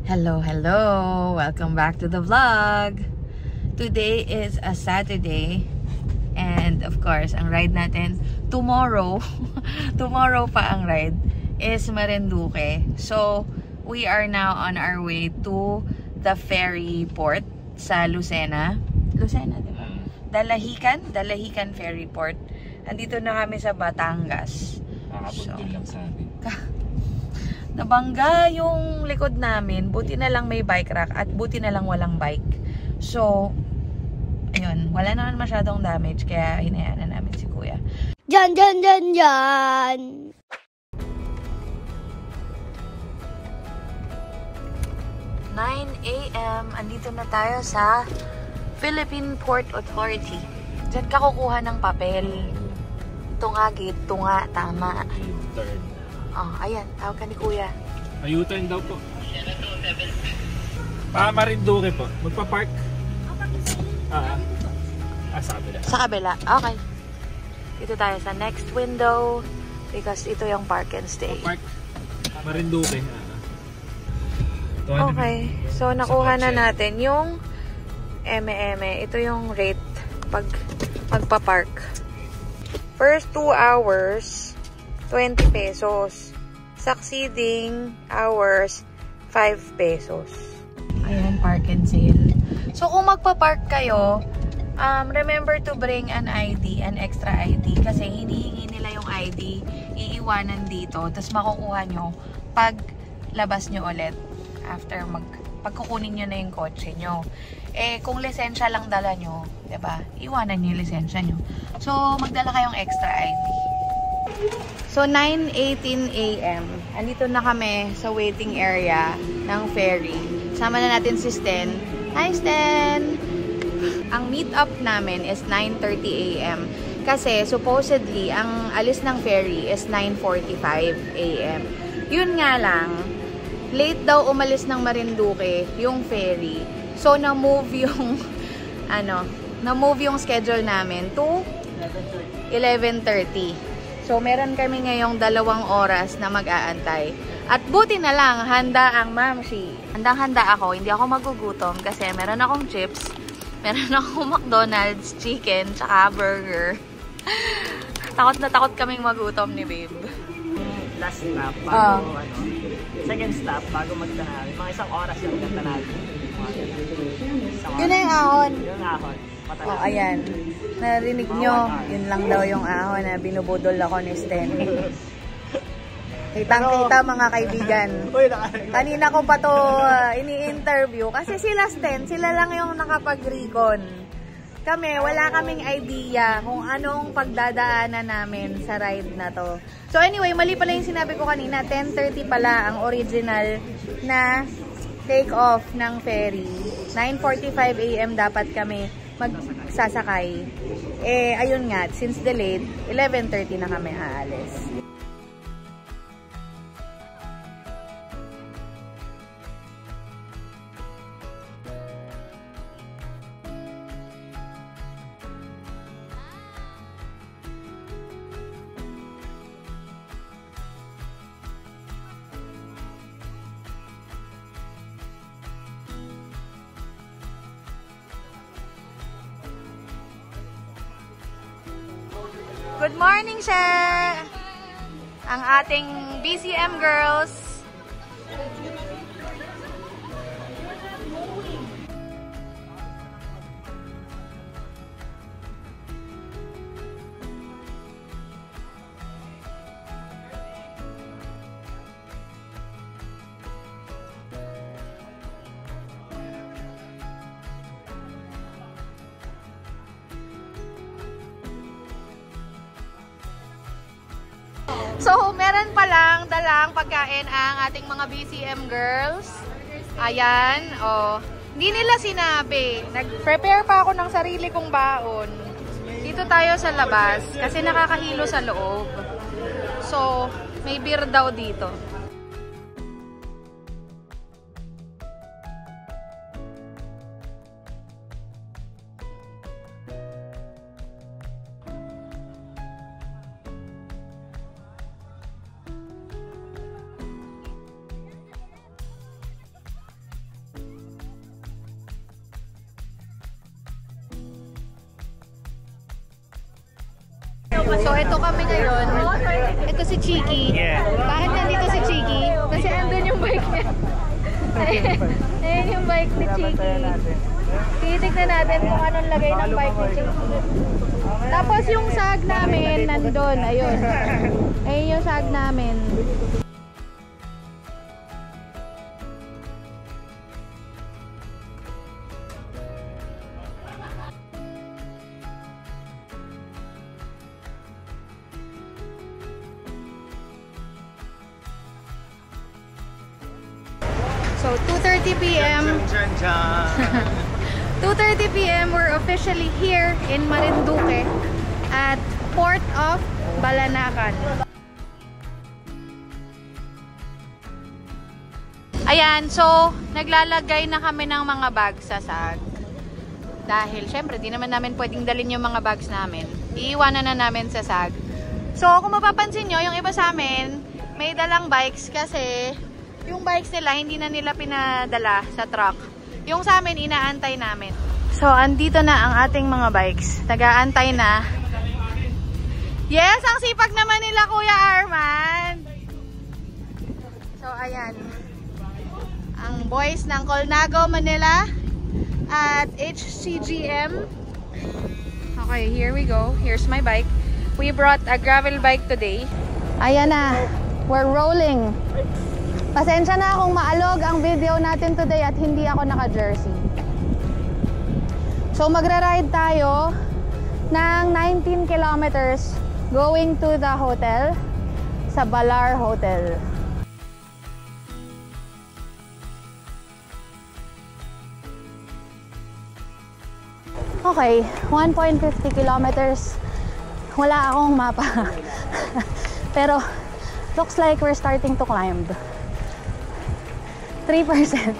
Hello, hello! Welcome back to the vlog! Today is a Saturday and of course, ang ride natin tomorrow, tomorrow pa ang ride, is Marinduque. So, we are now on our way to the ferry port sa Lucena. Lucena, di ba? Dalahican Ferry Port. Andito na kami sa Batangas. Nakakapagdun lang sa amin. Nabangga yung likod namin. Buti na lang may bike rack at buti na lang walang bike. So, ayun. Wala naman masyadong damage kaya hinayaan na namin si Kuya. Dyan! 9 AM. Andito na tayo sa Philippine Port Authority. Diyan ka kukuha ng papel. Ito nga, gate. Ito nga, tama. U-turn. Oh, ayan. Tawag ka ni Kuya. U-turn daw po. Marinduque po. Magpa-park. Sa kabila. Sa kabila. Okay. Dito tayo sa next window because ito yung park and stay. Park. Marinduque. Okay. So, nakuha na natin yung Ito yung rate pag magpa-park. First 2 hours, 20 pesos. Succeeding hours, 5 pesos. Ayan, park and sale. So, kung magpa-park kayo, remember to bring an ID, an extra ID. Kasi hinihingi nila yung ID, iiwanan dito. Tapos makukuha nyo pag labas nyo ulit. After pagkukunin nyo na yung kotse nyo. Eh, kung lisensya lang dala nyo, diba? Iwanan nyo yung lisensya nyo. So, magdala kayong extra ID. So, 9:18 AM. Andito na kami sa waiting area ng ferry. Sama na natin si Sten. Hi, Sten! Ang meet-up namin is 9:30 AM. Kasi, supposedly, ang alis ng ferry is 9:45 AM. Yun nga lang, late daw umalis ng Marinduque yung ferry. So, na-move yung na-move yung schedule namin to 11:30. So, meron kami ngayong 2 oras na mag-aantay. At buti na lang, handa ang mamshi. Handang-handa ako, hindi ako magugutom kasi meron akong chips, meron akong McDonald's chicken, tsaka burger. Takot na takot kaming magutom ni babe. Last stop bago second stop bago magtanawin. Mga 1 oras yung magtanawin. Yun na yung ahon. Yung ahon. Oh, ayan. Narinig nyo, yun lang daw yung ahon na binubudol ako ni Sten. Kitang-kita mga kaibigan. Kanina ko pa to ini-interview kasi sila Sten, sila lang yung nakapag-recon. Kami, wala kaming idea kung anong pagdadaanan namin sa ride na to. So anyway, mali pala yung sinabi ko kanina, 10:30 pala ang original na take off ng ferry. 9:45 AM dapat kami magsasakay. Eh, ayun nga, since delayed, 11:30 na kami aalis. Good morning, sir! Ang ating BCM girls. So, meron palang dalang pagkain ang ating mga BCM girls. Ayan, oh. Hindi nila sinabi. Nag-prepare pa ako ng sarili kong baon. Dito tayo sa labas kasi nakakahilo sa loob. So, may beer daw dito. So, ito kami ngayon. Ito si Chiki. Yeah. Bakit nandito si Chiki? Kasi andun yung bike niya. Ayan yung bike ni Chiki. Titignan natin kung anong lagay ng bike ni Chiki. Tapos yung sag namin nandun. Ayun. Ayun yung sag namin. So, 2:30 p.m. 2:30 p.m. we're officially here in Marinduque at Port of Balanacan. Ayan, so naglalagay na kami ng mga bags sa sag. Dahil syempre, di naman namin pwedeng dalhin yung mga bags namin. Iiwanan na namin sa sag. So, kung mapapansin nyo, yung iba sa amin, may dalang bikes kasi yung bikes nila, hindi na nila pinadala sa truck. Yung sa amin, inaantay namin. So, andito na ang ating mga bikes. Nag-aantay na. Yes, ang sipag naman nila, Kuya Arman. So, ayan. Ang boys ng Colnago, Manila at HCGM. Okay, here we go. Here's my bike. We brought a gravel bike today. Ayan na. We're rolling. Pasensya na kung maalog ang video natin today at hindi ako naka-jersey. So magra-ride tayo ng 19 kilometers going to the hotel sa Balar Hotel. Okay, 1.50 kilometers. Wala akong mapa. Pero looks like we're starting to climb. 3%.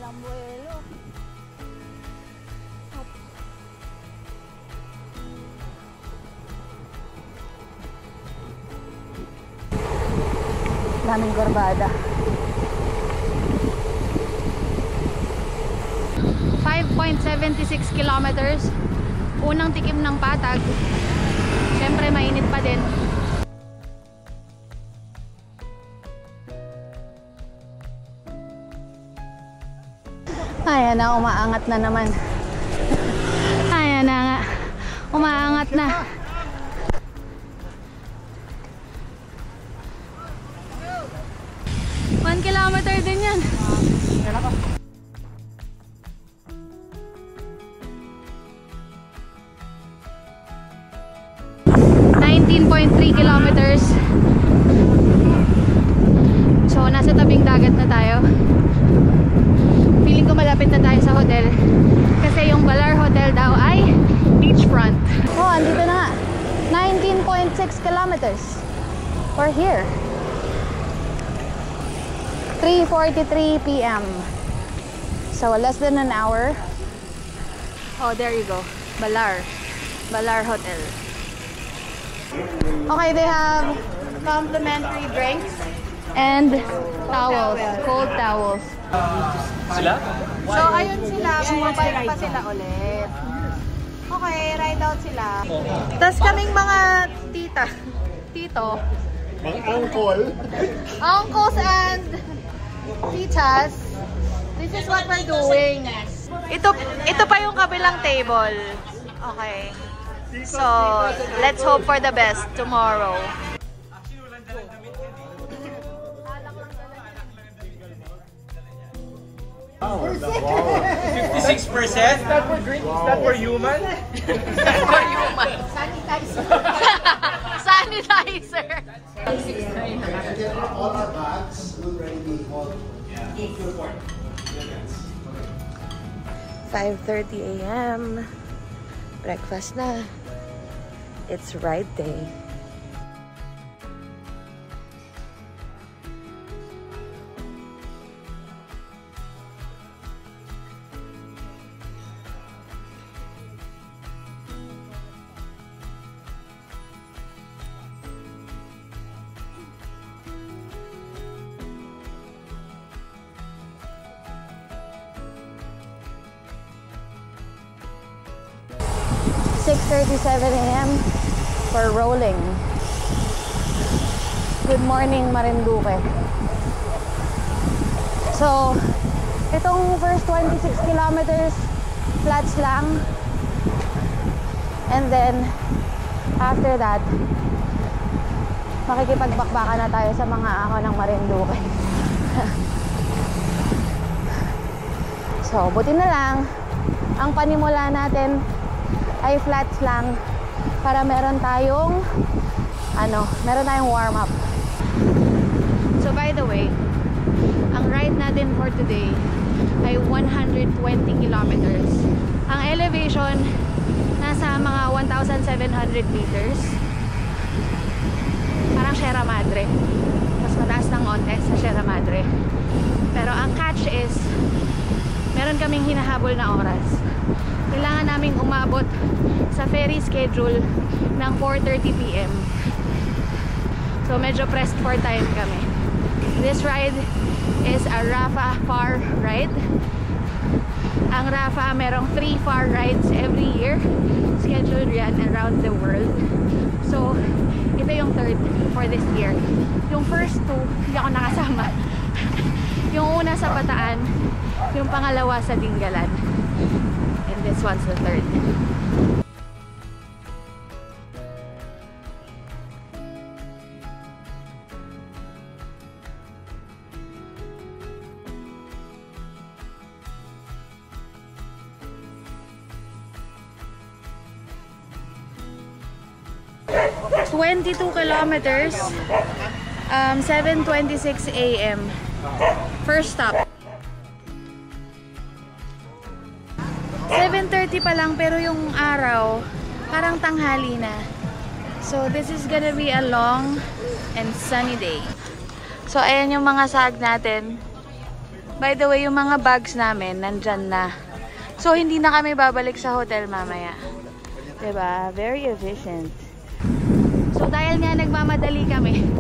Lambuelo. Daming gorbada. 5.76 kilometers. Unang tikim ng patag. Siyempre mainit pa din. Ayan na, umaangat na naman. Ayan na nga. Umaangat na. Kilometer din yan. 19.3 kilometers. So, nasa tabing dagat na tayo. Feeling ko malapit na tayo sa hotel. Kasi yung Balar Hotel daw ay beachfront. Oh, andito na nga. 19.6 kilometers. We're here. 3:43 p.m. So less than an hour. Oh, there you go. Balar Hotel. Okay, they have complimentary drinks and towels, cold towels. Sila? So ayun sila, bumabalik pa sila ulit. Okay, ride out sila. Tapos kaming mga tito, mga uncles and titas, this is what we're doing. Ito pa yung kabilang table. Okay. So, let's hope for the best tomorrow. Wow. 56%? Is that for drink? Wow. Is that for human? For human. Sanitizer. Sanitizer. All our bags will already be hot. 5:30 a.m. Breakfast na. It's ride day. 6:37 a.m. for rolling. Good morning, Marinduque. So, itong first 26 kilometers, flats lang. And then, after that, makikipagbakbakan na tayo sa mga ahon ng Marinduque. So, buti na lang, ang panimula natin ay flats lang para meron tayong warm up. So, by the way, ang ride natin for today ay 120 kilometers. Ang elevation nasa mga 1,700 meters. Parang Sierra Madre. Mas mataas ng onte sa Sierra Madre. Pero ang catch is, meron kaming hinahabol na oras. Kailangan naming umabot sa ferry schedule ng 4:30 PM. So medyo pressed for time kami. This ride is a Rapha Far ride. Ang Rapha merong 3 far rides every year. Scheduled yan around the world. So ito yung third for this year. Yung first two, hindi ako nakasama. Yung una sa Bataan, yung pangalawa sa Dingalan. And this one's the third. – 22 kilometers, 7:26 a.m. First stop. 7:30 pa lang pero yung araw parang tanghali na. So this is gonna be a long and sunny day. So ayan yung mga sag natin. By the way, yung mga bags namin nandyan na. So hindi na kami babalik sa hotel mamaya. Diba? Very efficient. So dahil nga nagmamadali kami,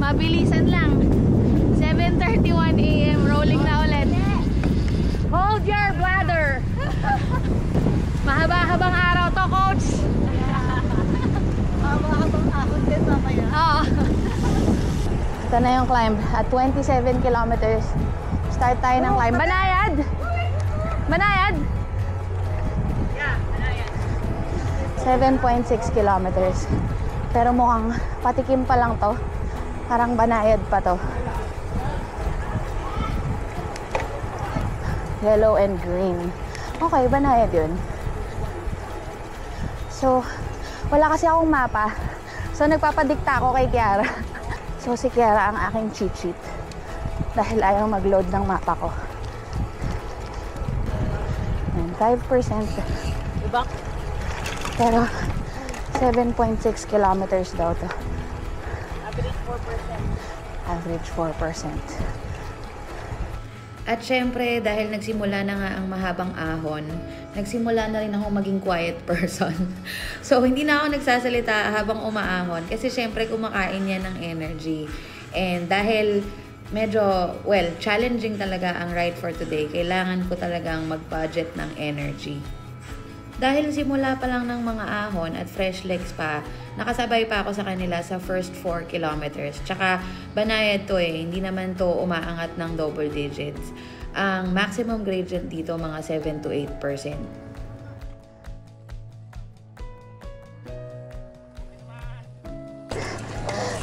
mabilisan lang. 7:31 a.m. rolling na ulit. Hold your bladder. Mahaba-habang araw to, coach. Mahaba-habang ahon din mamaya. Oo. Ito na yung climb. At 27 kilometers, start tayo ng climb. Banayad! Banayad! Yeah, Banayad. 7.6 kilometers. Pero mukhang patikim pa lang to. Parang Banayad pa to. Yellow and green. Okay, Banayad yun. So, wala kasi akong mapa. So, nagpapadikta ako kay Kiara. So, si Kiara ang aking cheat sheet. Dahil ayaw mag-load ng mapa ko. And 5%. Diba? Pero, 7.6 kilometers daw to. Average 4%. Average 4%. At syempre, dahil nagsimula na nga ang mahabang ahon, nagsimula na rin ako maging quiet person. So, hindi na ako nagsasalita habang umaahon kasi syempre kumakain yan ng energy. And dahil medyo, challenging talaga ang ride for today, kailangan ko talagang mag-budget ng energy. Dahil simula pa lang ng mga ahon at fresh legs pa, nakasabay pa ako sa kanila sa first 4 kilometers. Tsaka Banayad to hindi naman to umaangat ng double digits. Ang maximum gradient dito mga 7 to 8%.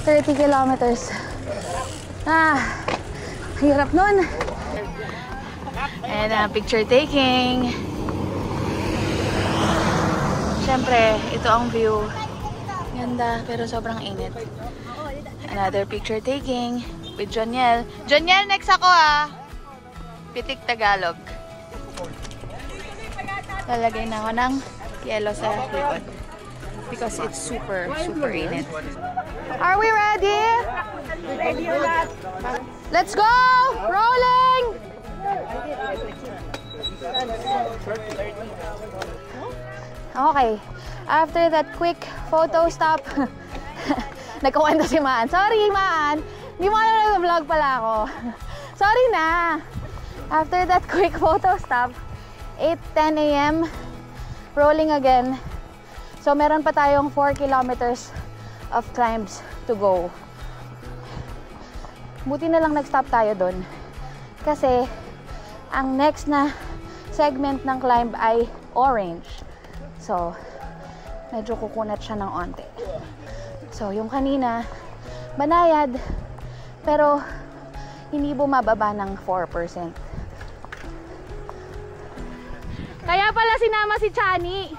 $30 kilometers. Hirap nun. And picture taking. Siyempre, ito ang view. Ganda, pero sobrang init. Another picture taking with Joniel. Joniel, next ako Pitik Tagalog. Lalagay na ako ng yellow sa likod. Because it's super init. Are we ready? Ready or not? Let's go! Rolling! Okay. After that quick photo stop, nagkukwento si Maan. Sorry, Maan. Hindi mo alam na vlog pala ako. Sorry na. After that quick photo stop, 8:10 a.m. rolling again. So meron pa tayong 4 kilometers of climbs to go. Buti na lang nag-stop tayo doon. Kasi ang next na segment ng climb ay orange. So medyo kukunat siya ng onte. So yung kanina, banayad, pero hindi bumababa ng 4%. Kaya pala sinama si Chani.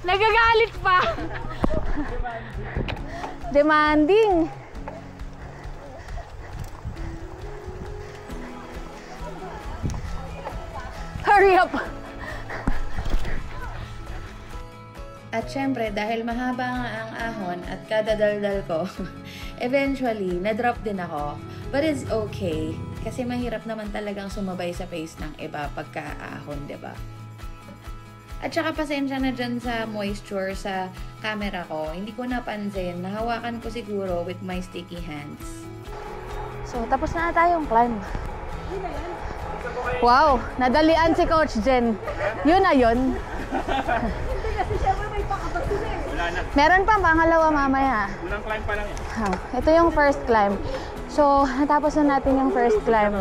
Nagagalit pa. Demanding. Hurry up. At syempre, dahil mahaba nga ang ahon at kadadaldal ko, eventually, na-drop din ako. But it's okay. Kasi mahirap naman talagang sumabay sa pace ng iba pagka-ahon, diba? At saka pasensya na dyan sa moisture sa camera ko. Hindi ko napansin. Nahawakan ko siguro with my sticky hands. So, tapos na tayong climb. Wow! Nadalian si Coach Jen. Yun na yun. Meron pa pangalawa mamaya. Unang climb pa lang yan. Ito yung first climb. So, natapos na natin yung first climb.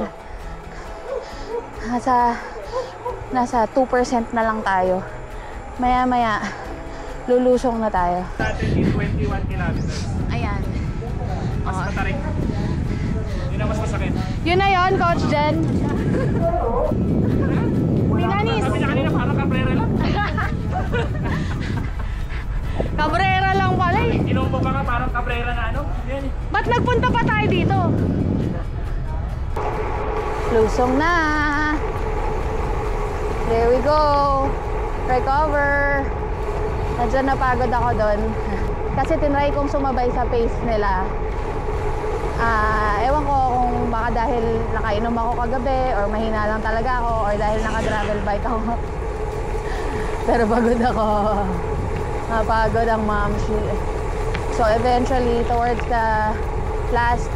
Nasa 2% na lang tayo. Maya-maya, lulusong na tayo. Natin in 21 kilometers. Ayan. Mas matarik. Yun ang mas masakit. Yun na yun, Coach Jen. Pinganis. Sabi niya kanina parang kabrera lang. Cabrera lang pala eh. Inuubo pa ka parang kabrera na ano? Yan eh. Ba't nagpunta pa tayo dito? Lusong na. There we go. Recover. Medyo napagod ako doon. Kasi tinry kong sumabay sa pace nila. Ewan ko kung baka dahil nakainom ako kagabi or mahina lang talaga ako or dahil naka-gravel bike ako. Pero pagod ako. Napagod ang mamshi. So eventually, towards the last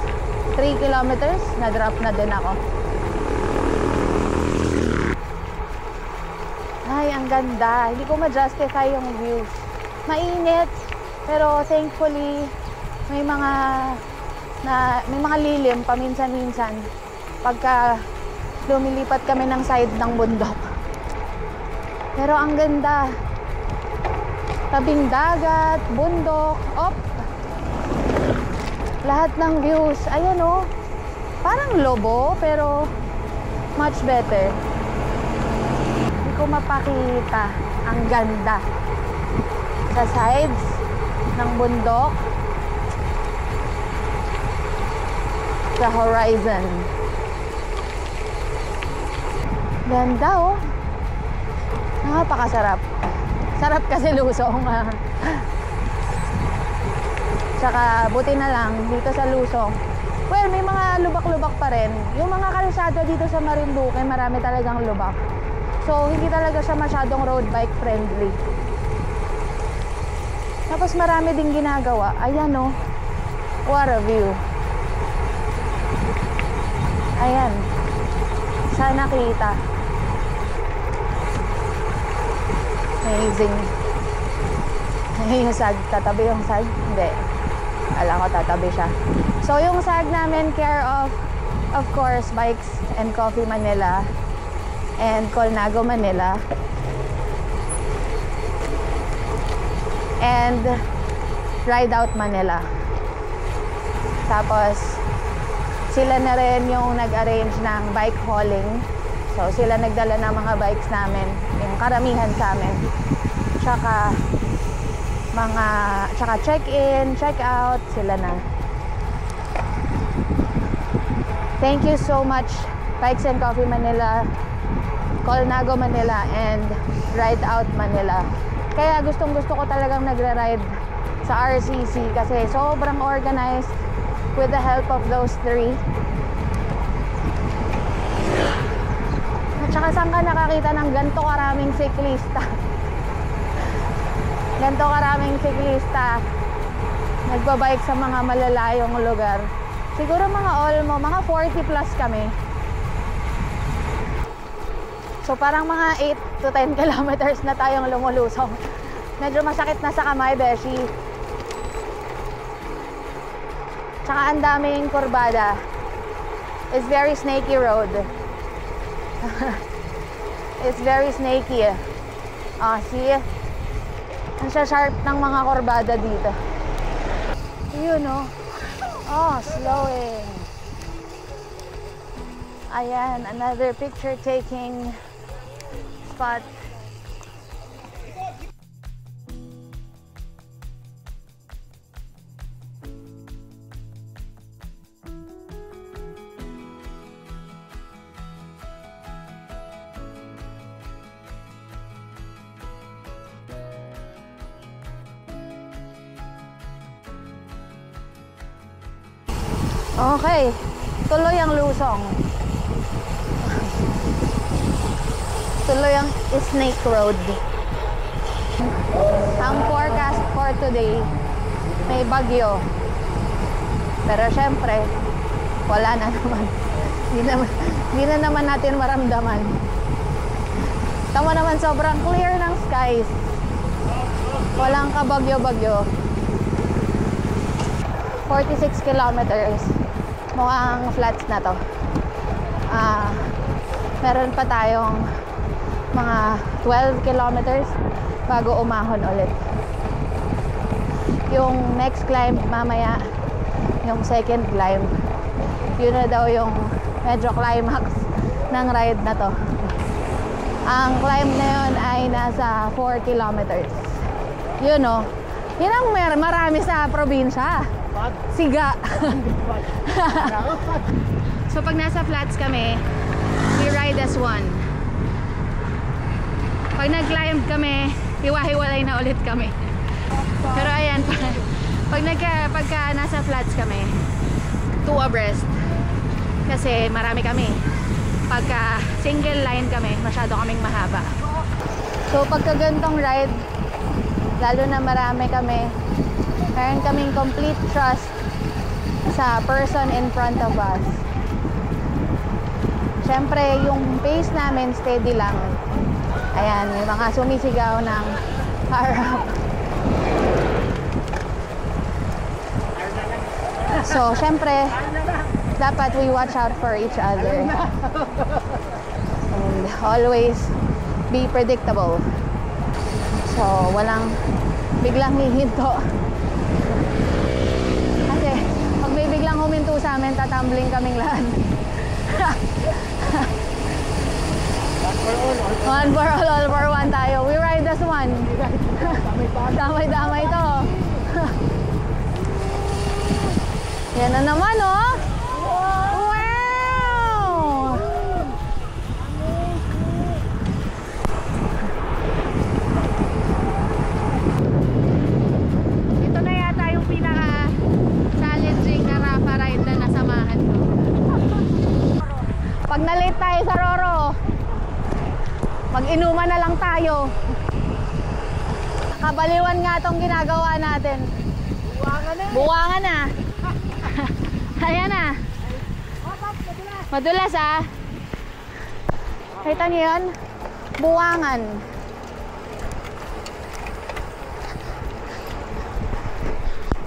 3 kilometers, na-drop na din ako. Ay, ang ganda. Hindi ko ma-justify yung views. Mainit, pero thankfully, may mga lilim paminsan-minsan pagka lumilipat kami ng side ng bundok. Pero ang ganda. Tabing dagat, bundok, lahat ng views. Ayan o. Parang Lobo, pero much better. Hindi ko mapakita. Ang ganda. Sa sides ng bundok. Sa horizon. Ganda o. Napakasarap. Sarap kasi lusong. Tsaka buti na lang dito sa lusong. Well, may mga lubak-lubak pa rin. Yung mga kalsada dito sa Marinduque, marami talagang lubak. So, hindi talaga siya masyadong road bike friendly. Tapos marami ding ginagawa. Ayan o. What a view. Ayan. Sana kita. Amazing. Yung sag, tatabi yung sag? Hindi. Alam ko tatabi siya. So yung sag namin care of course, Bikes and Coffee Manila and Colnago Manila. And Ride Out Manila. Tapos sila na rin yung nag-arrange ng bike hauling. So sila nagdala ng mga bikes namin, yung karamihan sa amin. Tsaka check-in, check-out, sila na. Thank you so much, Bikes and Coffee Manila, Colnago Manila, and Ride Out Manila. Kaya gustong-gusto ko talagang nagra-ride sa RCC kasi sobrang organized with the help of those three. Tsaka saan ka nakakita ng ganito karaming siklista? Ganito karaming siklista nagbabike sa mga malalayong lugar. Siguro mga 40 plus kami. So parang mga 8 to 10 kilometers na tayong lumulusong. Medyo masakit na sa kamay, beshi. Tsaka ang daming kurbada. It's very snaky road. It's very snaky. See? Ang sharp ng mga kurbada dito. Yun, no? Oh, slowing. Ayan, another picture taking spot. Okay, tuloy ang lusong. Tuloy ang Snake Road. Ang forecast for today, may bagyo. Pero syempre, wala na naman. Hindi na naman natin maramdaman. Tama naman, sobrang clear ng skies. Walang kabagyo-bagyo. 46 kilometers. Mukhang flats na to. Meron pa tayong mga 12 kilometers bago umahon ulit. Yung next climb mamaya, yung second climb, yun na daw yung medyo climax ng ride na to. Ang climb na yun ay nasa 4 kilometers. Yun, no? Yun ang marami sa probinsya. Siga. So pag nasa flats kami, we ride as one. Pag nag-climb kami, hiwa-hiwalay na ulit kami. Pero ayan, pagka nasa flats kami, 2 abreast. Kasi marami kami. Pagka single line kami, masyado kaming mahaba. So pagka ganitong ride, lalo na marami kami, meron kaming complete trust sa person in front of us. Siyempre, yung pace namin steady lang. Ayan, may mga sumisigaw ng harap. So, siyempre, dapat we watch out for each other. And always be predictable. So, walang biglang hihinto. Kasi, pag may biglang huminto sa amin, tatumbling kaming lahat. One for all for one tayo. We ride as one. Damay-damay to. Yan na naman, oh. Wow! Ito na yata yung pinaka-challenging na Rafa ride na nasamahan ko. Pag na-late tayo sa Roro, mag-inuman na lang tayo. Kabaliwan nga itong ginagawa natin. Buwangan na. Ayan na. Madulas, ah. Kita niyo yun? Buwangan.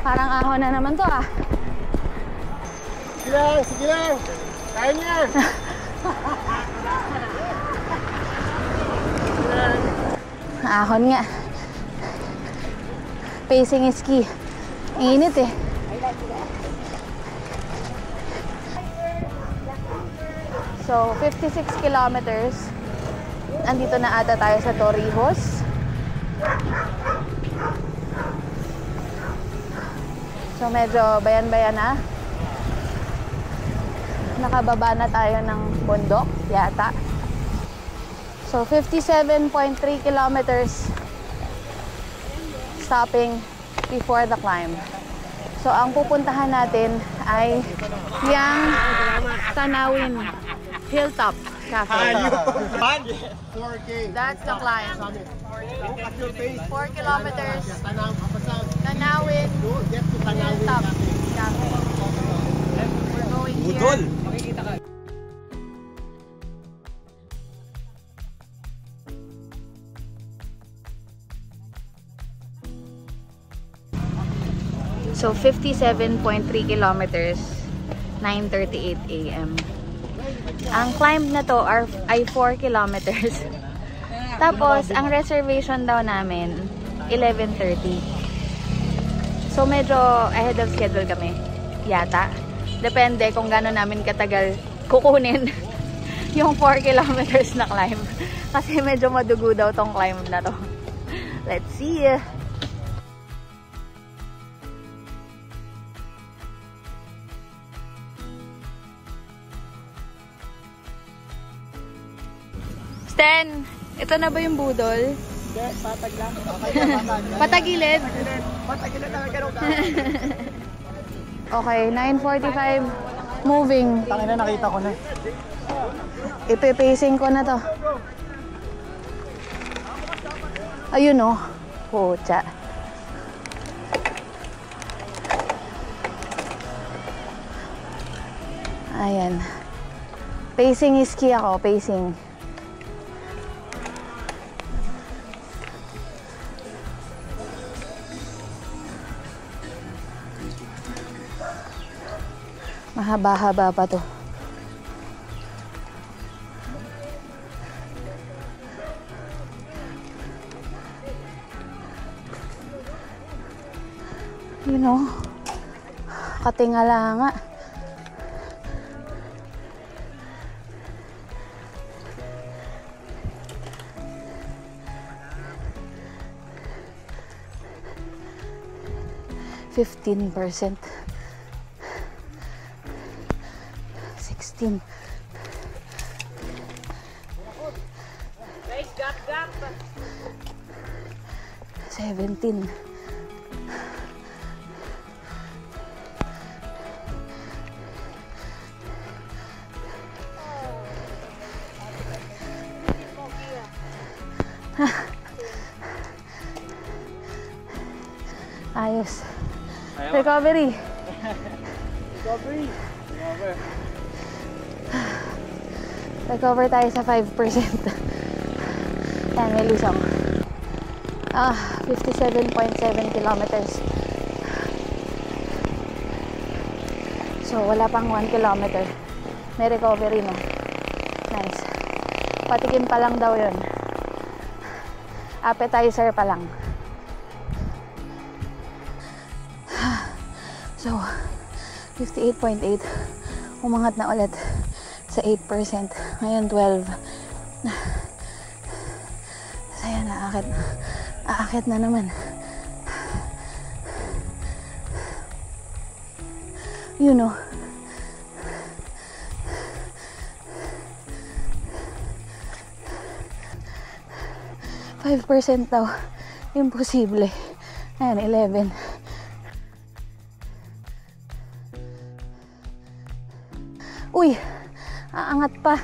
Parang ahon na naman to, ah. Sige lang, sige lang. Kaya niya. Ahon nga. Pacing is key. Init eh. So, 56 kilometers. Andito na ata tayo sa Torrijos. So, medyo bayan-bayan na. Nakababa na tayo ng bundok, yata. So, 57.3 kilometers stopping before the climb. So, ang pupuntahan natin ay yung Tanawin Hilltop Cafe. 4K. That's the climb. At your pace. 4 kilometers. Tanawin. Tanawin Get to Tanawin Hilltop Cafe. Cafe. Budol! Makikita ka. So, 57.3 kilometers, 9:38 AM. Ang climb na to ay 4 kilometers. Tapos, ang reservation daw namin, 11:30. So, medyo ahead of schedule kami. Yata. Depende kung gano'n namin katagal kukunin yung 4 kilometers na climb. Kasi medyo madugo daw tong climb na to. Let's see. Stan, ito na ba yung budol? Hindi, patag lang. Patagilid? Patagilid lang, ganun ka. Okay, 9:45. Moving. Tangina, nakita ko na. Ipipacing ko na to. Ayun o. Pucha. Ayan. Pacing is key ako. Pacing. Mahaba-haba pa to. You know, katingala nga. %15. 16. Guys, gap. 17. Ayos. Recovery. Recover tayo sa 5%. Yan, may lusong. 57.7 kilometers. So, wala pang 1 kilometer. May recovery na. Nice. Patikim pa lang daw yun. Appetizer pa lang. So, 58.8. Umangat na ulit sa 8%. Ngayon, 12. So, ayan, aakit na naman. You know. %5 daw. Imposible. Ayan, 11. Uy! Aangat pa.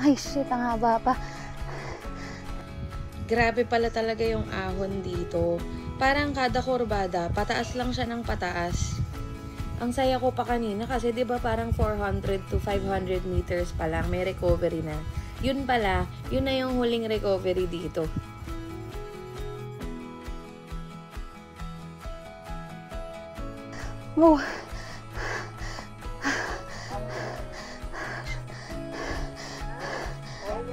Ay, shit. Ang haba pa. Grabe pala talaga yung ahon dito. Parang kada kurbada, pataas lang siya ng pataas. Ang saya ko pa kanina kasi 'di ba parang 400 to 500 meters pa lang may recovery na. Yun pala, yun na yung huling recovery dito. Oh.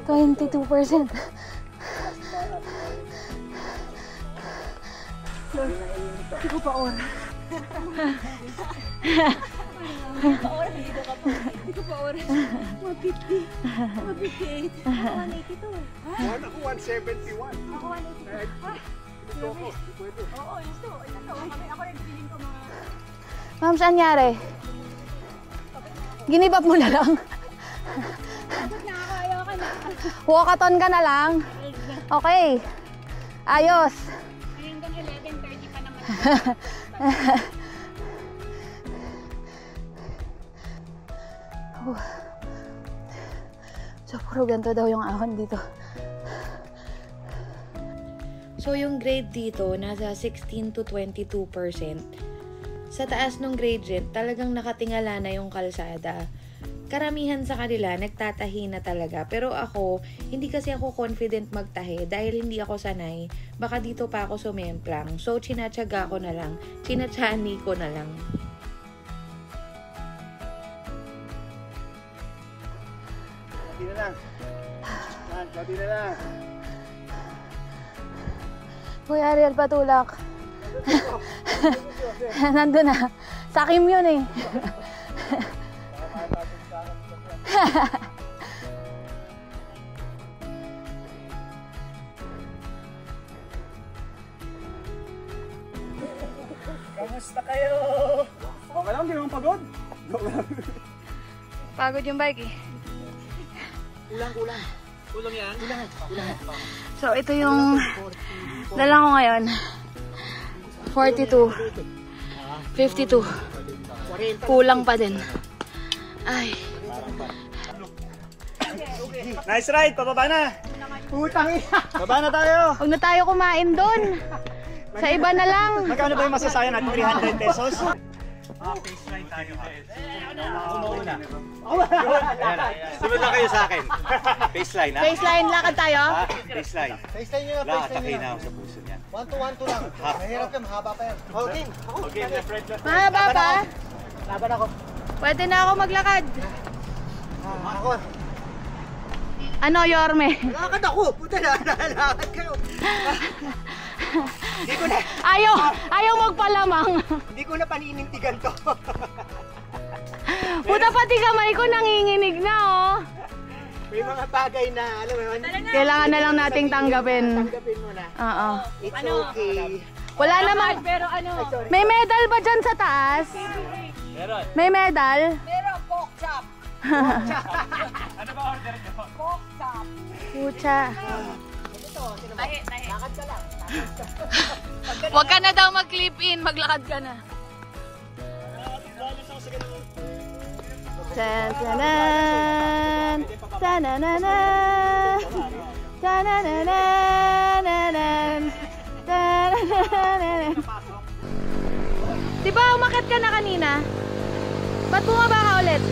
%22. Hindi ko pa oras. Hindi ko pa oras. 150. 158. Ako 182. Ako 171. Ako 182. Oo, gusto. Ako nagpiling ko mga... Ma'am, saan nangyari? Ginibap mo na lang. Abot na ako, ayaw ka na. Walkathon ka na lang. Okay. Ayos. Hanggang 11:30 pa naman. So, puro ganito daw yung ahon dito. So, yung grade dito, nasa 16 to 22%. Sa taas ng gradient, talagang nakatingala na yung kalsada. Karamihan sa kanila, nagtatahi na talaga. Pero ako, hindi kasi ako confident magtahi dahil hindi ako sanay. Baka dito pa ako sumemplang. So, chinatsaga ko na lang. Chinatsani ko na lang. Gabi na lang. Gabi na lang. Kuya Ariel, patulak. Nandun na. Sa akin yun eh. Kamusta kayo? Okay lang, hindi naman pagod. Pagod yung bike eh. Kulang. Kulang yan? Kulang. So, ito yung dala ko ngayon. 42. 52. Kulang pa din. Ay. Nice ride, pababa na. Putang ina! Baba na tayo. Huwag na tayo kumain doon. Sa iba na lang. Magkano ba yung masasayang natin? 300 pesos? Baseline tayo ha. Umuuna. Sunod lang kayo sa akin. Baseline, ha? Baseline, lakad tayo. Ha? Baseline. Baseline nyo na, Lahat, baseline nyo takay na na. ako sa puso niyan. 1-2-1-2 lang. Mahirap yan, mahaba pa yan. Oh, game. Okay, my friend. Mahaba pa. Laban ako. Pwede na ako maglakad. Ako. Ano, Yorme? Lakad ako. Puta na, lakad kayo. Hindi ko na, Ayaw magpalamang. hindi ko na paninintigan to. Puta, pati kamay ko nanginginig na, oh. May mga bagay na, alam mo yun? Kailangan na lang nating tanggapin. Tanggapin mo na. Oo. It's okay. Wala naman. Pero ano? May medal ba dyan sa taas? Meron. May medal? Pero pork chop. Ano ba order nyo? Pork chop. Pucha. Tahi. Huwag ka na daw mag-clip in. Maglakad ka na. Tan-tanan! Tanananan! Tananananan! Tananananan! Diba umakyat ka na kanina? Ba't bumaba ka ulit?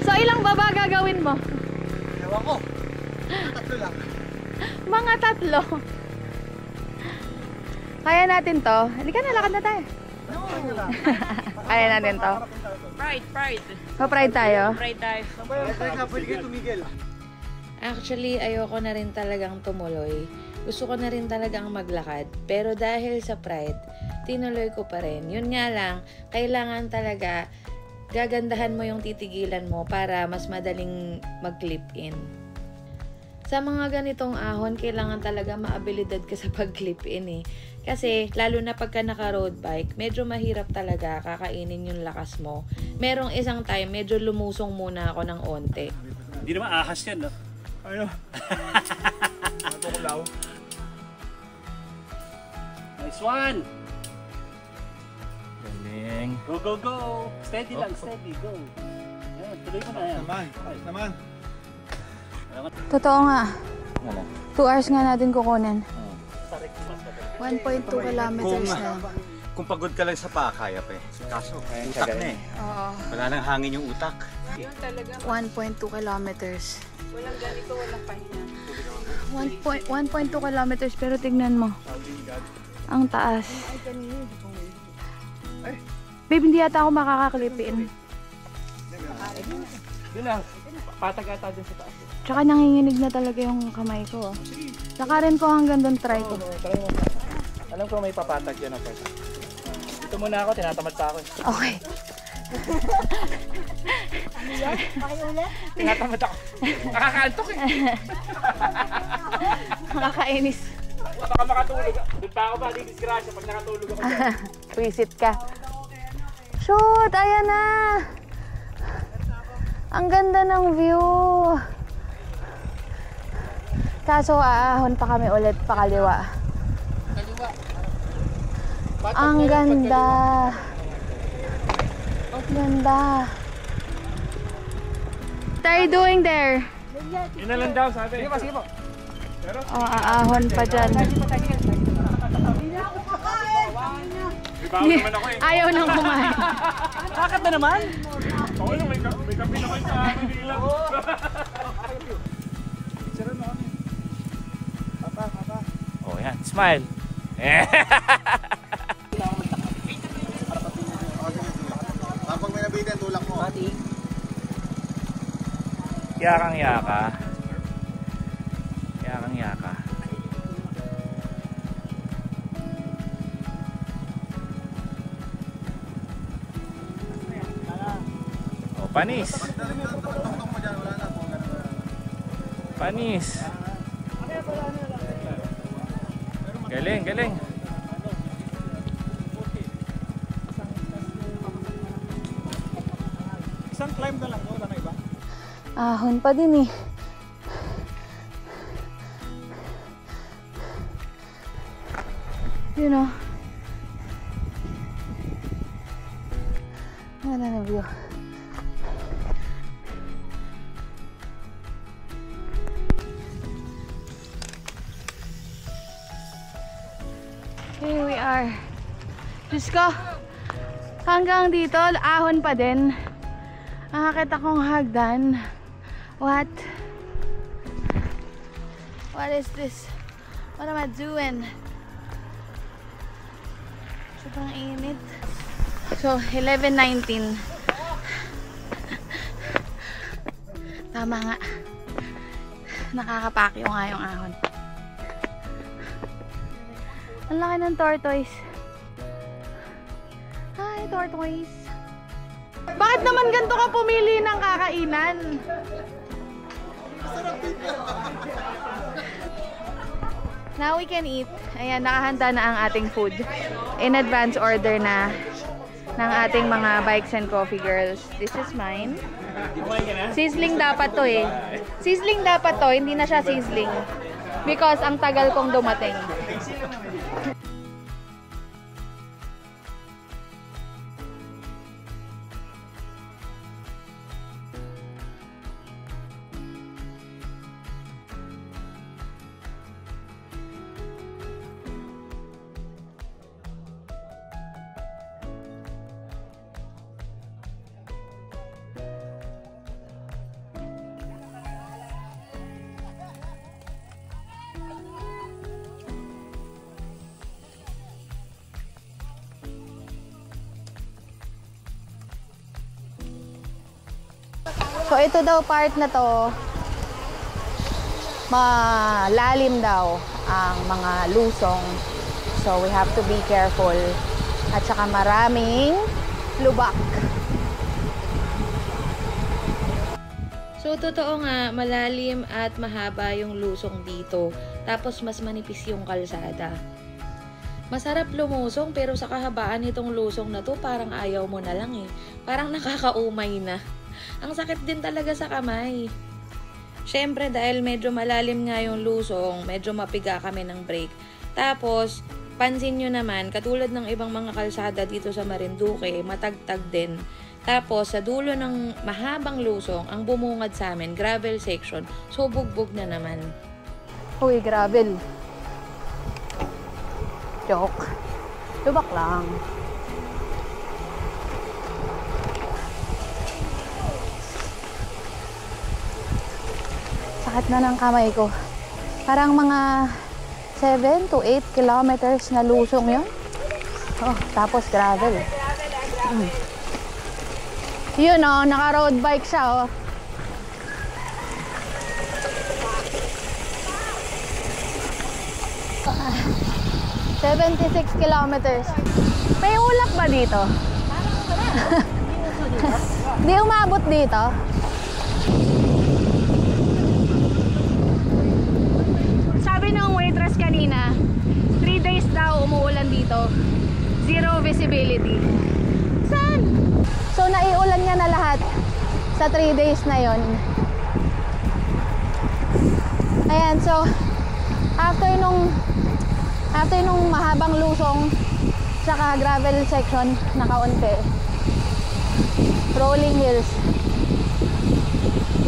So ilang baba gagawin mo? Ewan ko. Tatlo lang. Mga 3. Kaya natin to. Halika na, lakad na tayo. Kaya natin to. Pride. Pa-pride tayo. Pride tayo. Pwede kayo tumigil. Actually, ayoko na rin talagang tumuloy. Gusto ko na rin talagang maglakad. Pero dahil sa pride, tinuloy ko pa rin. Yun nga lang, kailangan talaga gagandahan mo yung titigilan mo para mas madaling mag-clip in. Sa mga ganitong ahon, kailangan talaga maabilidad ka sa pag-clip in eh. Kasi, lalo na pagka naka-road bike, medyo mahirap talaga kakainin yung lakas mo. Merong isang time, medyo lumusong muna ako ng onte. Hindi naman ahas yan, no? Ano? Kulaw. Nice one! Galing. Go! Steady lang, steady. Go. Yan, tuloy mo na yan. Naman. Totoo nga. 2 hours nga natin kukunin. 1.2 kilometers na. Kung pagod ka lang sa paa, kaya pa eh. Kaso, utak na eh. Oo. Wala nang hangin yung utak. 1.2 kilometers. Walang ganito, walang pahinga. 1.2 kilometers pero tignan mo. Ang taas. Babe, hindi yata ako makakaklipin. Doon lang. Patag-ata din sa taas. Tsaka nanginginig na talaga yung kamay ko. Lakarin ko hanggang doon, try ko. Try mo. Alam ko may papatag yan ako. Dito muna ako, tinatamad pa ako. Okay. Tinatamad ako. Nakakaantok eh. Nakakainis. Baka makatulog. Doon pa ako ba, disgrasya pag nakatulog ako. Visit ka. Shoot! Ayan na! Ang ganda ng view! Kaso aahon pa kami ulit pakaliwa. Ang ganda! Ang ganda! What are you doing there? Yun na lang daw sabi. Sige po. Oh, aahon pa dyan. Ibaw naman ako eh. Ayaw nang kumain. Bakit na naman? Oo, may kape naman sa Manila. Papa. Oh, yan. Smile. Kapag may nabitin, tulak mo. Yakang yaka. Yakang yaka. Oh, panis. Panis. Galing, galing. Isang climb na lang, wala na iba. Ahon pa din eh. You know. Ganda na view. Here we are. Diyos ko, hanggang dito, ahon pa din. Nakakita kong hagdan. What is this? What am I doing? Sobrang init. So, 11:19. Tama nga. Nakakapakyo nga yung ahon. Ang laki ng tortoise. Hi, tortoise. Bakit naman ganito ka pumili ng kakainan? Now we can eat. Ayan, nakahanda na ang ating food. In advance order na ng ating mga bikes and coffee girls. This is mine. Sizzling dapat to eh. Sizzling dapat to, hindi na siya sizzling. Because ang tagal kong dumating. So ito daw part na to, malalim daw ang mga lusong. So we have to be careful. At saka maraming lubak. So totoo nga, malalim at mahaba yung lusong dito. Tapos mas manipis yung kalsada. Masarap lumusong pero sa kahabaan nitong lusong na to parang ayaw mo na lang eh. Parang nakakaumay na. Ang sakit din talaga sa kamay. Syempre dahil medyo malalim nga yung lusong, medyo mapiga kami ng brake. Tapos, pansin nyo naman, katulad ng ibang mga kalsada dito sa Marinduque, matagtag din. Tapos, sa dulo ng mahabang lusong, ang bumungad sa amin, gravel section. So, bugbog na naman. Uy, gravel. Joke. Lubak lang. Sakit na ng kamay ko. Parang mga 7 to 8 kilometers na lusong yun. Oh, tapos gravel. Yun oh, naka-road bike siya oh. Ah, 76 kilometers. May ulap ba dito? Di umabot dito? Sabi ng waitress kanina, 3 days daw umuulan dito. Zero visibility. Saan? So naiulan niya na lahat sa 3 days na yon. Ayan, so after nung mahabang lusong tsaka gravel section na kaunti, rolling hills.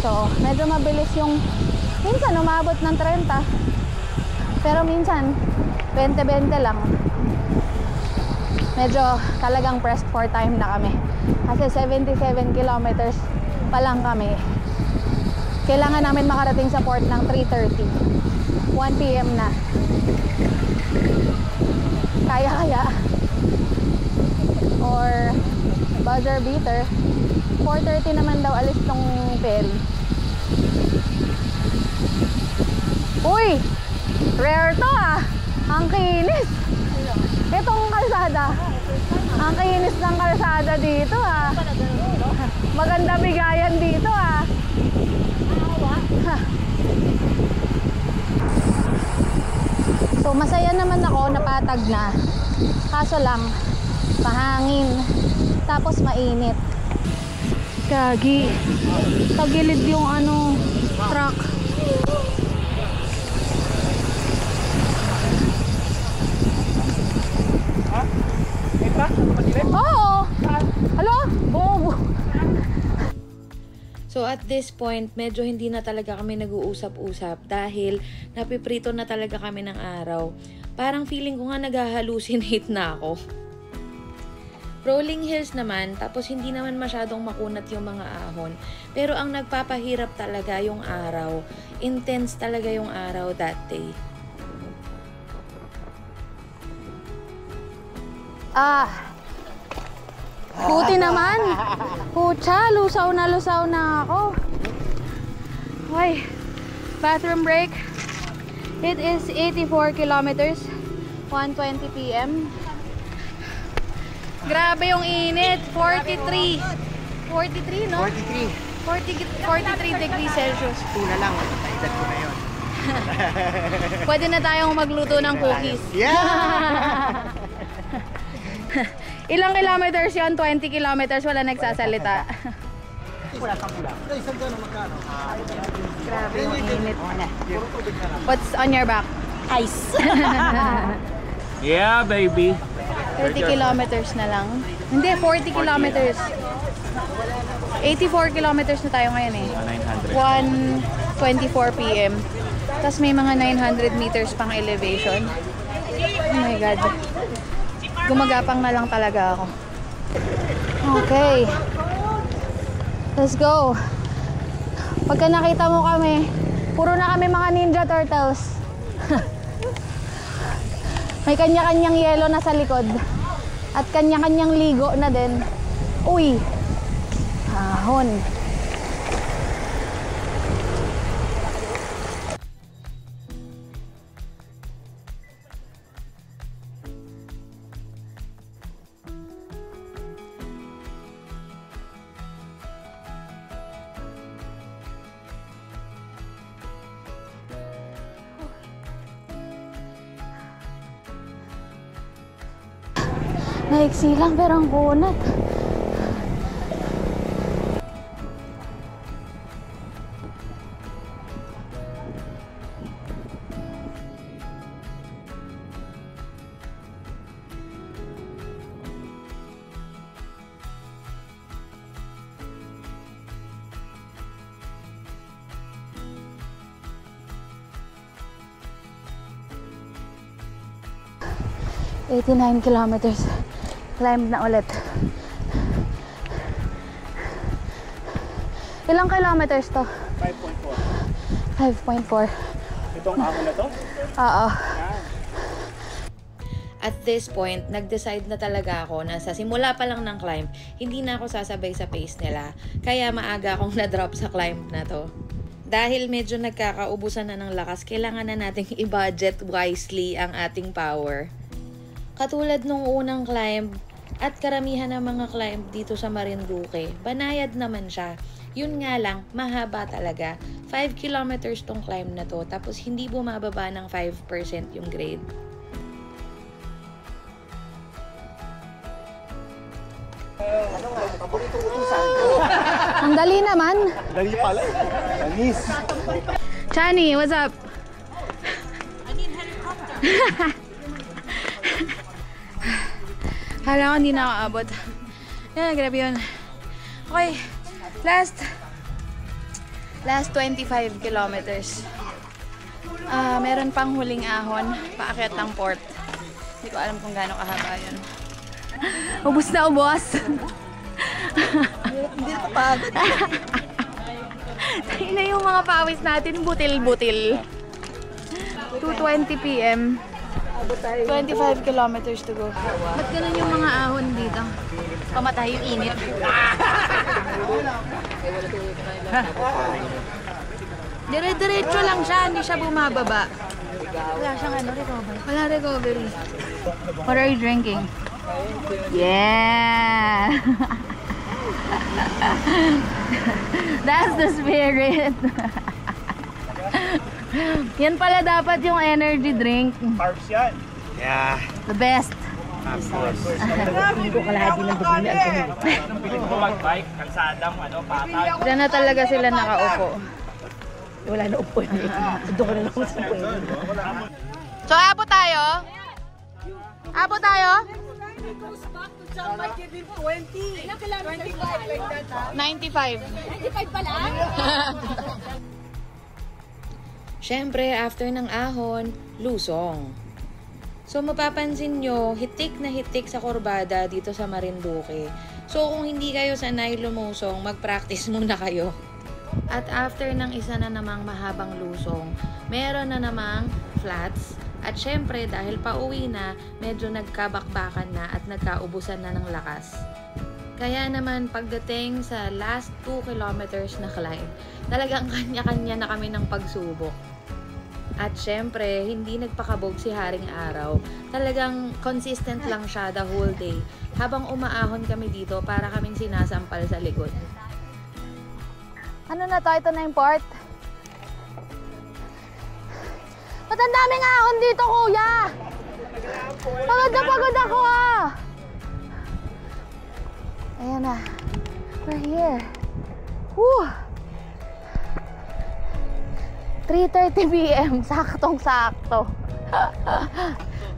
So, medyo mabilis yung, minsan umabot ng 30. Pero minsan, 20-20 lang. Medyo talagang pressed for time na kami. Kasi 77 kilometers pa lang kami. Kailangan namin makarating sa port ng 3:30. 1 PM na. Kaya. Or buzzer beater. 4:30 naman daw alis tong ferry. Uy! Rare to ah! Ang kinis! Itong kalsada. Ang kinis ng kalsada dito ah. Maganda bigayan dito ah. So masaya naman ako, napatag na. Kaso lang, mahangin. Tapos mainit. Gagi. Tagilid yung ano, truck. Oo. Hello? Bobo. So at this point, medyo hindi na talaga kami nag-uusap-usap dahil napiprito na talaga kami ng araw. Parang feeling ko nga nag-hallucinate na ako. Rolling hills naman, tapos hindi naman masyadong makunat yung mga ahon. Pero ang nagpapahirap talaga yung araw. Intense talaga yung araw that day. Buti naman. Pucha, lusaw na ako. Okay, bathroom break. It is 84 kilometers, 1:20 PM. Grabe yung init, 43. 43, no? 43 degrees Celsius. 2 na lang, naedad ko na yun. Pwede na tayong magluto ng cookies. Yeah! Ilang kilometers yun? 20 kilometers, wala nagsasalita. Wala kang pula. Grabe yung init. What's on your back? Ice. Yeah, baby. 30 kilometers na lang. Hindi, 40 kilometers. 84 kilometers na tayo ngayon eh. 1:24 PM. Tapos may mga 900 meters pang elevation. Oh my God. Gumagapang na lang talaga ako. Okay. Let's go. Pagka nakita mo kami, puro na kami mga Ninja Turtles. May kanya-kanyang yelo na sa likod. At kanya-kanyang ligo na din. Uy! Ahon. Naiksi lang pero ang kunat. $89 kilometers. Climb na ulit. Ilang kilometers to? 5.4. Itong ahon na to? Oo. At this point, nag-decide na talaga ako na sa simula pa lang ng climb, hindi na ako sasabay sa pace nila. Kaya maaga akong na-drop sa climb na to. Dahil medyo nagkakaubusan na ng lakas, kailangan na nating i-budget wisely ang ating power. Katulad nung unang climb, at karamihan ng mga climb dito sa Marinduque, banayad naman siya. Yun nga lang, mahaba talaga. 5 kilometers tong climb na to, tapos hindi bumababa ng 5% yung grade. Ang dali naman. Dali pala eh. Tanis. Chani, what's up? I need helicopter. Hala ko hindi na ako abot. Grabe yun. Okay, last Last 25 kilometers. Meron pang huling ahon, paakyat ng port. Hindi ko alam kung gaano kahaba yun. Ubus na ubos. Hindi na pagod. Tayo na yung mga pawis natin, butil-butil. 2:20 PM. 25 kilometers to go. Ba't ganun yung mga ahon dito? Pamatay yung init. Dire-diretso lang siya, hindi siya bumababa. Wala siyang recovery. Wala recovery. What are you drinking? Yeah! That's the spirit. Yan pala dapat yung energy drink. Carbs yan. Yeah. The best. Hindi ko kalahati ng dugo ni alcohol. Nung pilit ko mag-bike, kalsadang patag. Diyan na talaga sila nakaupo. Wala na upo yun. Doon ka na lang sa upo yun. So, abo tayo? Abo tayo? 95. 95 pala? Siyempre, after ng ahon, lusong. So, mapapansin nyo, hitik na hitik sa kurbada dito sa Marinduque. So, kung hindi kayo sanay lumusong, mag-practice muna kayo. At after ng isa na namang mahabang lusong, meron na namang flats. At syempre, dahil pauwi na, medyo nagkabakbakan na at nagkaubusan na ng lakas. Kaya naman, pagdating sa last 2 kilometers na climb, talagang kanya-kanya na kami ng pagsubok. At syempre, hindi nagpakabog si Haring Araw. Talagang consistent lang siya the whole day. Habang umaahon kami dito, para kaming sinasampal sa likod. Ano na to? Ito na yung port. Ba't ang daming ahon dito, kuya? Pagod na pagod ako, ah! Ayan na. We're here. Woo! 3:30 PM. Saktong-sakto.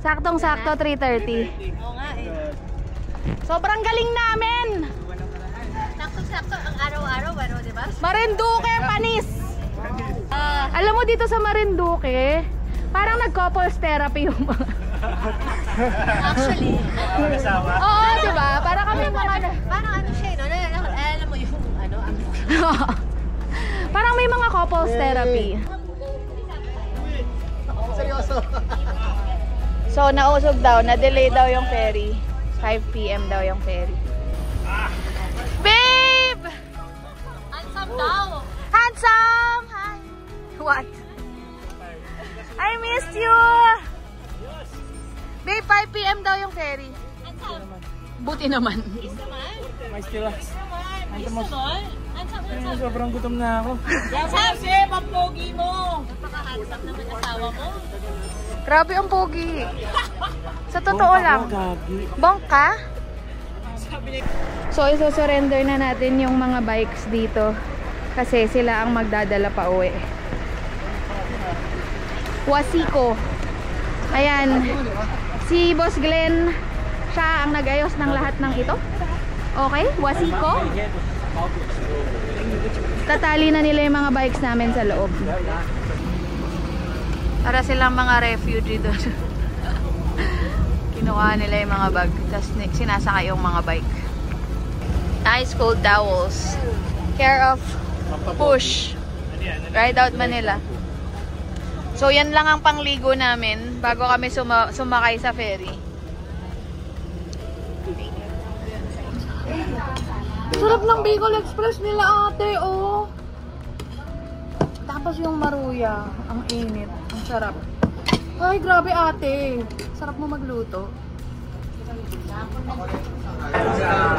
Saktong-sakto, 3:30. Oo nga eh. Sobrang galing namin! Sakto-sakto ang araw-araw, di ba? Marinduque, panis! Alam mo dito sa Marinduque, parang nag-couples therapy yung mga... Actually, Oo, di ba? Parang kami mga... parang ano siya, no? Alam mo yung Parang may mga couples therapy. Seryoso. So, nausog daw, na-delay daw yung ferry. 5 PM daw yung ferry. Babe! handsome daw. Handsome! Hi! What? I missed you! Babe, 5 PM daw yung ferry. Handsome. Buti naman. Kiss naman. May stilas. Kiss naman. Handsome. Sobrang gutom na ako. Kasi, pampogi mo. Napaka-handsome naman asawa mo. Grabe ang pogi. Sa totoo lang. Bongka? So, iso-surrender na natin yung mga bikes dito. Kasi sila ang magdadala pa uwi. Wasiko. Ayan. Si Boss Glenn, siya ang nag-ayos ng lahat ng ito. Okay? Wasiko. Tatali na nila yung mga bikes namin sa loob. Para silang mga refugee doon. Kinuha nila yung mga bag, tapos sinasakay yung mga bike. Ice cold towels. Care of Push. Ride Out Manila. So yan lang ang pangligo namin bago kami sumakay sa ferry. Sarap ng Bicol Express nila, ate, oh. Tapos yung maruya, ang init, ang sarap. Ay, grabe, ate. Sarap mo magluto.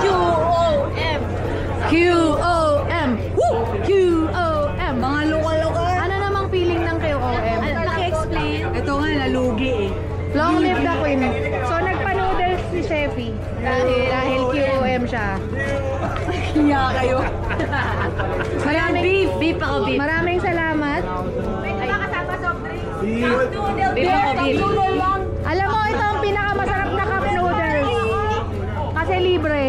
QOM. QOM. Woo! QOM. Mga lokal-lokal. Ano namang feeling ng QOM? Paki-explain. Ito nga, nalugi eh. Long live the queen. So, nagpa-noodles si Chefy. Dahil QOM siya. Hiya kayo. Beef ako, beef. Maraming salamat. May kasama soft drinks. Beef ako, beef. Alam mo, ito ang pinakamasarap na cup noodles. Kasi libre.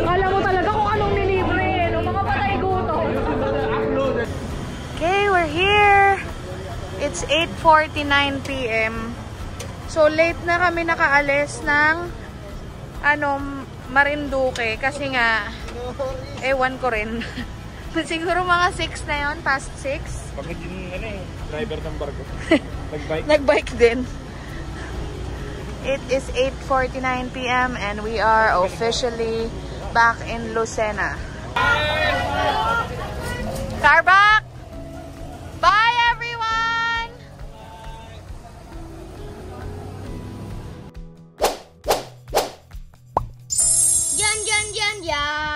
Alam mo talaga kung anong nilibre. It's 8:49 p.m. So, late na kami nakaalis ng Marinduque kasi nga ewan ko rin. Siguro mga 6 na yon, past 6. Pag hindi driver ng barko. Nagbike. Nagbike din. It is 8:49 p.m. and we are officially back in Lucena. Car back! Bye everyone! Yan, yan, yan, yan.